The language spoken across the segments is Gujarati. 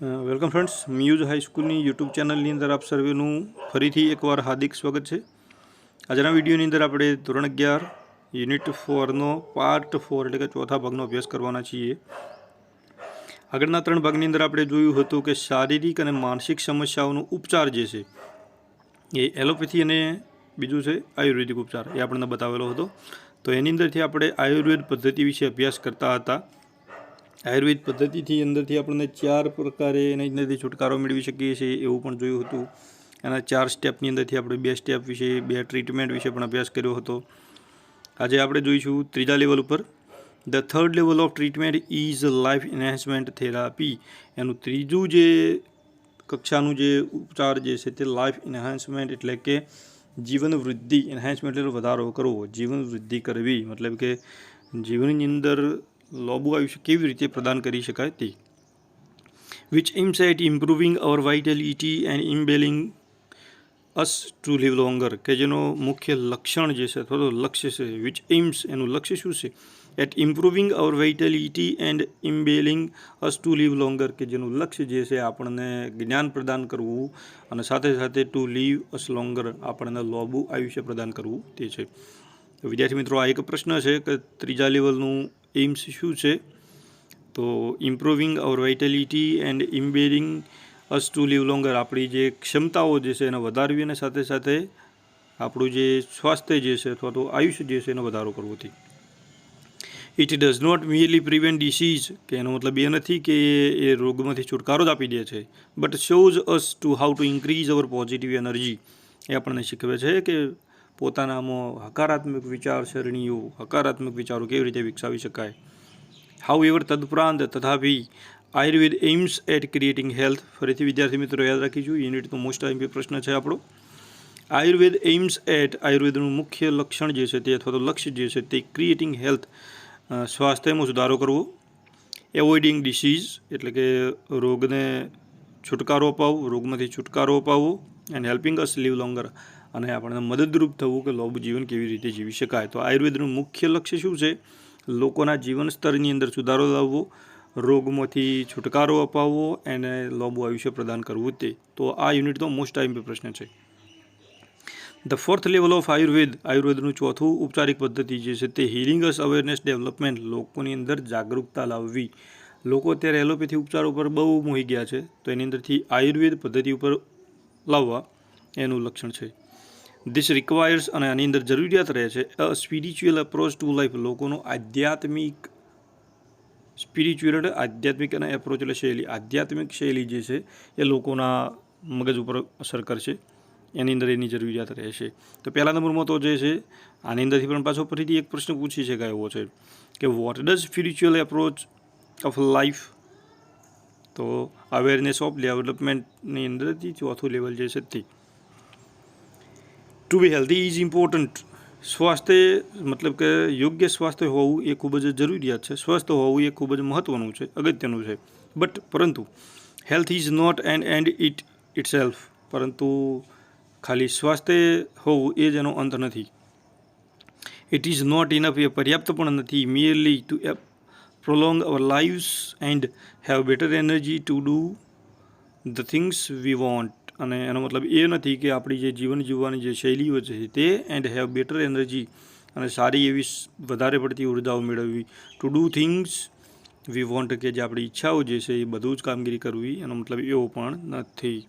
વેલકમ ફ્રેન્ડ્સ, મ્યુઝ હાઈસ્કૂલની યુટ્યુબ ચેનલની અંદર આપ સર્વેનું ફરીથી એકવાર હાર્દિક સ્વાગત છે. આજના વિડીયોની અંદર આપણે ધોરણ 11 યુનિટ 4નો પાર્ટ 4 એટલે કે ચોથા ભાગનો અભ્યાસ કરવાના છીએ. આગળના 3 ભાગની અંદર આપણે જોયું હતું કે શારીરિક અને માનસિક સમસ્યાઓનો ઉપચાર જે છે એ એલોપેથી અને બીજું છે આયુર્વેદિક ઉપચાર, એ આપણને બતાવેલો હતો. તો એની અંદરથી આપણે આયુર્વેદ પદ્ધતિ વિશે અભ્યાસ કરતા હતા. આયુર્વેદ પદ્ધતિથી અંદરથી આપણને 4 પ્રકારે એની અંદરથી છુટકારો મેળવી શકીએ છીએ એવું પણ જોયું હતું. એના 4 સ્ટેપની અંદરથી આપણે 2 સ્ટેપ વિશે, 2 ટ્રીટમેન્ટ વિશે પણ અભ્યાસ કર્યો હતો. આજે આપણે જોઈશું ત્રીજા લેવલ ઉપર. The third level of treatment is life enhancement therapy. એનું ત્રીજું જે કક્ષાનું જે ઉપચાર જે છે તે લાઈફ એન્હાન્સમેન્ટ એટલે કે જીવન વૃદ્ધિ. એન્હાન્સમેન્ટ એટલે વધારો કરવો, જીવન વૃદ્ધિ કરવી, મતલબ કે જીવનની અંદર લાંબુ આયુષ્ય કેવી રીતે પ્રદાન કરી શકાય તે. Which aims at improving our vitality and enabling us to live longer, કે જેનો મુખ્ય લક્ષણ જે છે અથવા તો લક્ષ્ય છે. વિચ એમ્સ એનું લક્ષ્ય શું છે? At improving our vitality and enabling us to live longer, કે જેનું લક્ષ્ય જે છે આપણને જ્ઞાન પ્રદાન કરવું અને સાથે સાથે ટુ લીવ અસ લોંગર, આપણને લાંબુ આયુષ્ય પ્રદાન કરવું તે છે. વિદ્યાર્થી મિત્રો, આ એક પ્રશ્ન છે કે ત્રીજા લેવલનું એમ્સ શું છે? તો improving our vitality and enabling us to live longer, આપણી જે ક્ષમતાઓ જે છે એને વધારવી અને સાથે સાથે આપણું જે સ્વાસ્થ્ય જે છે અથવા તો આયુષ્ય જે છે એનો વધારો કરવો હતી. It does not merely prevent disease, કે એનો મતલબ એ નથી કે એ રોગમાંથી છુટકારો જ આપી દે છે. But shows us to how to increase our positive energy, એ આપણને શીખવે છે કે પોતાનામાં હકારાત્મક વિચારસરણીઓ, હકારાત્મક વિચારો કેવી રીતે વિકસાવી શકાય. હાઉએવર, તદુપરાંત, તથાપિ, Ayurveda aims at creating health. ફરીથી વિદ્યાર્થી મિત્રો યાદ રાખીશું, યુનિટનો મોસ્ટ આઈમ્પી પ્રશ્ન છે આપણો. આયુર્વેદ એમ્સ એટ, આયુર્વેદનું મુખ્ય લક્ષણ જે છે તે અથવા તો લક્ષ્ય જે છે તે ક્રિએટિંગ હેલ્થ, સ્વાસ્થ્યમાં સુધારો કરવો. એવોઇડિંગ ડિસીઝ એટલે કે રોગને છુટકારો અપાવવો, રોગમાંથી છુટકારો અપાવવો. And helping us live longer, અને આપણને મદદરૂપ થવું કે લાંબુ જીવન કેવી રીતે જીવી શકાય. તો આયુર્વેદનું મુખ્ય લક્ષ્ય શું છે? લોકોના જીવન સ્તરની અંદર સુધારો લાવવો, રોગમાંથી છુટકારો અપાવવો અને લાંબુ આયુષ્ય પ્રદાન કરવું તે. તો આ યુનિટનો મોસ્ટ આઈમ્પી પ્રશ્ન છે. The fourth level of Ayurveda, આયુર્વેદનું ચોથું ઉપચારિક પદ્ધતિ જે છે તે હિલિંગ અસ અવેરનેસ ડેવલપમેન્ટ, લોકોની અંદર જાગૃતતા લાવવી. લોકો અત્યારે એલોપેથી ઉપચાર ઉપર બહુ મોહી ગયા છે, તો એની અંદરથી આયુર્વેદ પદ્ધતિ ઉપર લાવવા એનું લક્ષણ છે. ધીસ રિક્વાયર્સ, અને આની અંદર જરૂરિયાત રહે છે અ સ્પિરિચ્યુઅલ અપ્રોચ ટુ લાઈફ, લોકોનો આધ્યાત્મિક, સ્પિરિચ્યુઅલ એટલે આધ્યાત્મિક અને એપ્રોચ એટલે શૈલી, આધ્યાત્મિક શૈલી જે છે એ લોકોના મગજ ઉપર અસર કરશે, એની અંદર એની જરૂરિયાત રહેશે. તો પહેલા નંબરમાં તો જે છે આની અંદરથી પણ પાછો ફરીથી એક પ્રશ્ન પૂછી શકાય એવો છે કે what does spiritual approach of life. તો અવેરનેસ ઓફ ડેવલપમેન્ટની અંદરથી ચોથું લેવલ જે છે તે. To be healthy is important, સ્વાસ્થ્ય મતલબ કે યોગ્ય સ્વાસ્થ્ય હોવું એ ખૂબ જ જરૂરિયાત છે, સ્વસ્થ હોવું એ ખૂબ જ મહત્ત્વનું છે, અગત્યનું છે. બટ પરંતુ health is not an end itself, પરંતુ ખાલી સ્વાસ્થ્ય હોવું એ જ એનો અંત નથી. ઇટ ઇઝ નોટ ઇનફ, એ પર્યાપ્ત પણ નથી. Merely to prolong our lives and have better energy to do the things we want, અને એનો મતલબ એ નથી કે આપણી જે જીવન જીવવાની જે શૈલીઓ છે તે એન્ડ હેવ બેટર એનર્જી, અને સારી એવી વધારે પડતી ઉર્જાઓ મેળવવી, to do things we want, કે જે આપણી ઈચ્છાઓ જે છે એ બધું જ કામગીરી કરવી, એનો મતલબ એવો પણ નથી.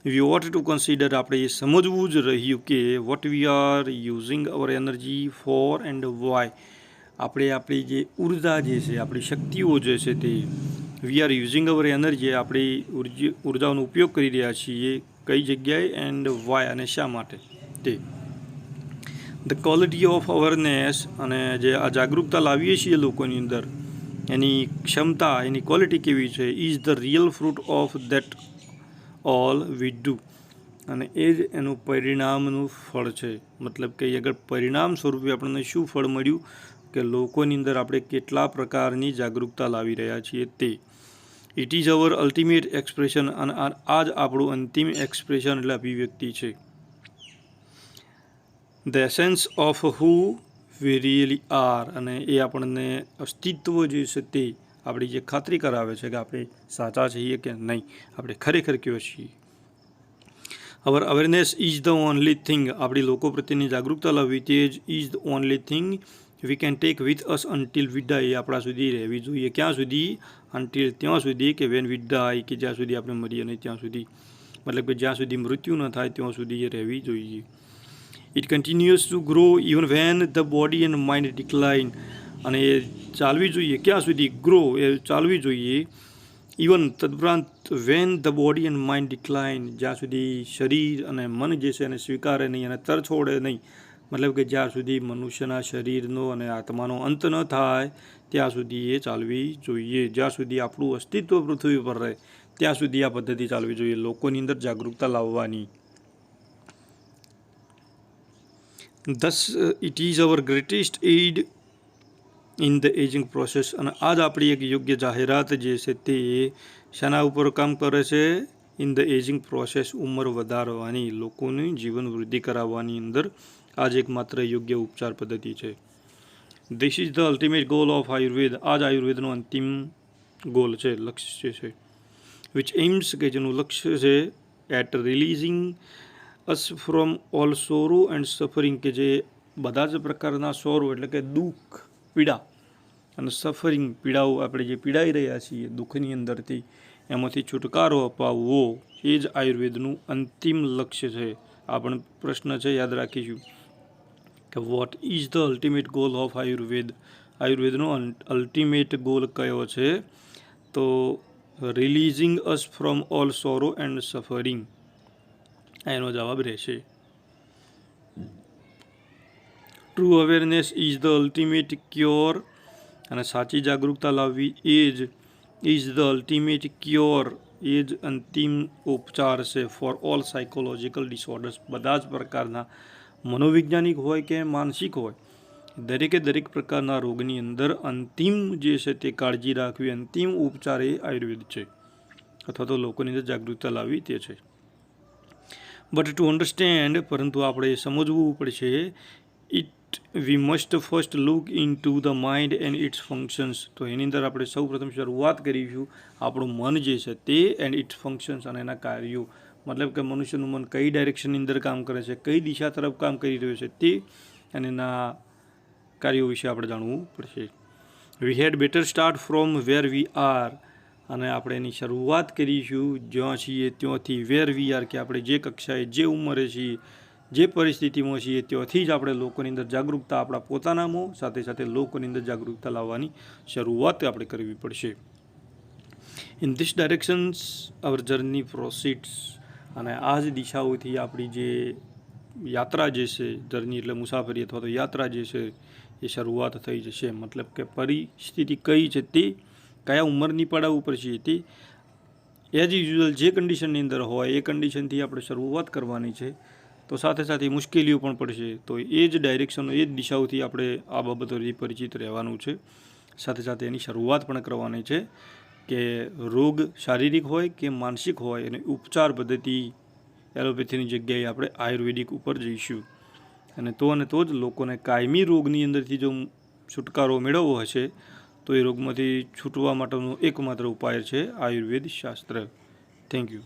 વી વોટ ટુ કન્સિડર, આપણે એ સમજવું જ રહ્યું કે what we are using our energy for and why, આપણે આપણી જે ઉર્જા જે છે, આપણી શક્તિઓ જે છે તે we are using our energy, આપણી ઉર્જાઓનો ઉપયોગ કરી રહ્યા છીએ કઈ જગ્યાએ એન્ડ વાય, અને શા માટે તે. ધ ક્વોલિટી ઓફ અવેરનેસ, અને જે આ જાગૃતતા લાવીએ છીએ લોકોની અંદર, એની ક્ષમતા, એની ક્વોલિટી કેવી છે. Is the real fruit of that all we do, અને એ જ એનું પરિણામનું ફળ છે. મતલબ કે આગળ પરિણામ સ્વરૂપે આપણને શું ફળ મળ્યું કે લોકોની અંદર આપણે કેટલા પ્રકારની જાગૃતતા લાવી રહ્યા છીએ તે. It is our ultimate expression, અને આ જ આપણું અંતિમ એક્સપ્રેશન એટલે અભિવ્યક્તિ છે. The essence of who we really are, અને એ આપણને અસ્તિત્વ જે છે તે આપણી જે ખાતરી કરાવે છે કે આપણે સાચા છીએ કે નહીં, આપણે ખરેખર કયો છીએ. Our awareness is the only thing, આપણી લોકો પ્રત્યેની જાગૃતતા લાવવી તે જ is the only thing we can take with us until we die, એ આપણા સુધી રહેવી જોઈએ. ક્યાં સુધી? અન્ટિલ, ત્યાં સુધી કે વેન વી ડાઈ, કે જ્યાં સુધી આપણે મરીએ નહીં ત્યાં સુધી, મતલબ કે જ્યાં સુધી મૃત્યુ ન થાય ત્યાં સુધી એ રહેવી જોઈએ. It continuous two grow even when the body and mind decline, અને એ ચાલવી જોઈએ. ક્યાં સુધી? ગ્રો, એ ચાલવી જોઈએ. ઇવન તદુપરાંત when the body and mind decline, જ્યાં સુધી શરીર અને મન જે છે એને સ્વીકારે નહીં અને તર છોડે નહીં, મતલબ કે જ્યાં સુધી મનુષ્યના શરીરનો અને આત્માનો અંત ન થાય ત્યાં સુધી એ ચાલવી જોઈએ. જ્યાં સુધી આપણું અસ્તિત્વ પૃથ્વી પર રહે ત્યાં સુધી આ પદ્ધતિ ચાલવી જોઈએ, લોકોની અંદર જાગૃતતા લાવવાની. Thus, it is our greatest aid in the aging process. અને આ જ આપણી એક યોગ્ય જાહેરાત જે છે તે શાના ઉપર કામ કરે છે? ઇન ધ એજિંગ પ્રોસેસ, ઉંમર વધારવાની, લોકોની જીવન વૃદ્ધિ કરાવવાની અંદર આ જ એકમાત્ર યોગ્ય ઉપચાર પદ્ધતિ છે. This is the ultimate goal of Ayurveda, આ જ આયુર્વેદનો અંતિમ ગોલ છે, લક્ષ્ય છે. વિચ એમ્સ, કે જેનું લક્ષ્ય છે at releasing us from all sorrow and suffering, કે જે બધા જ પ્રકારના સોરો એટલે કે દુઃખ, પીડા અને સફરિંગ, પીડાઓ, આપણે જે પીડાઈ રહ્યા છીએ દુઃખની અંદરથી, એમાંથી છુટકારો અપાવવો, એ જ આયુર્વેદનું અંતિમ લક્ષ્ય છે. આ પણ પ્રશ્ન છે, યાદ રાખીશું કે what is the ultimate goal of Ayurveda, આયુર્વેદનો અલ્ટિમેટ ગોલ કયો છે? તો releasing us from all sorrow and suffering, એનો જવાબ રહેશે. True awareness is the ultimate cure, અને સાચી જાગૃતતા લાવવી એ જ ઇઝ ધ અલ્ટિમેટ ક્યોર, એ જ અંતિમ ઉપચાર છે. ફોર ઓલ સાયકોલોજીકલ ડિસઓર્ડર્સ, બધા જ પ્રકારના મનોવૈજ્ઞાનિક હોય કે માનસિક હોય, દરેકે દરેક પ્રકારના રોગની અંદર અંતિમ જે છે તે કાળજી રાખવી, અંતિમ ઉપચાર એ આયુર્વેદ છે, અથવા તો લોકોની અંદર જાગૃતતા લાવવી તે છે. બટ ટુ અન્ડરસ્ટેન્ડ, પરંતુ આપણે સમજવું પડશે, it we must first look into the mind and its functions, તો એની અંદર આપણે સૌ પ્રથમ શરૂઆત કરીશું આપણું મન જે છે તે એન્ડ ઇટ્સ ફંક્શન્સ, અને એના કાર્યો, મતલબ કે મનુષ્યનું મન કઈ ડાયરેક્શનની અંદર કામ કરે છે, કઈ દિશા તરફ કામ કરી રહ્યું છે તે, અને એના કાર્યો વિશે આપણે જાણવું પડશે. We had better start from where we are, અને આપણે એની શરૂઆત કરીશું જ્યાં છીએ ત્યાંથી, વેર વી આર, કે આપણે જે કક્ષાએ, જે ઉંમરે છીએ, જે પરિસ્થિતિમાં છીએ ત્યાંથી જ આપણે લોકોની અંદર જાગૃતતા, આપણા પોતાનામાં સાથે સાથે લોકોની અંદર જાગૃતતા લાવવાની શરૂઆત આપણે કરવી પડશે. In this directions our journey proceeds, અને આ જ દિશાઓથી આપણી જે યાત્રા જે છે, જર્ની એટલે મુસાફરી અથવા તો યાત્રા જે છે એ શરૂઆત થઈ જશે. મતલબ કે પરિસ્થિતિ કઈ છે તે, કયા ઉંમરની પડાવ ઉપર છીએ તે, એઝ યુઝ્યુઅલ જે કન્ડિશનની અંદર હોય એ કન્ડિશનથી આપણે શરૂઆત કરવાની છે. તો સાથે સાથે મુશ્કેલીઓ પણ પડશે, તો એ જ ડાયરેક્શનો, એ જ દિશાઓથી આપણે આ બાબતોથી પરિચિત રહેવાનું છે. સાથે સાથે એની શરૂઆત પણ કરવાની છે કે રોગ શારીરિક હોય કે માનસિક હોય, અને ઉપચાર પદ્ધતિ એલોપેથીની જગ્યાએ આપણે આયુર્વેદિક ઉપર જઈશું. અને તો જ લોકોને કાયમી રોગની અંદરથી જો છુટકારો મેળવવો હશે તો એ રોગમાંથી છૂટવા માટેનો એકમાત્ર ઉપાય છે આયુર્વેદ શાસ્ત્ર. Thank you.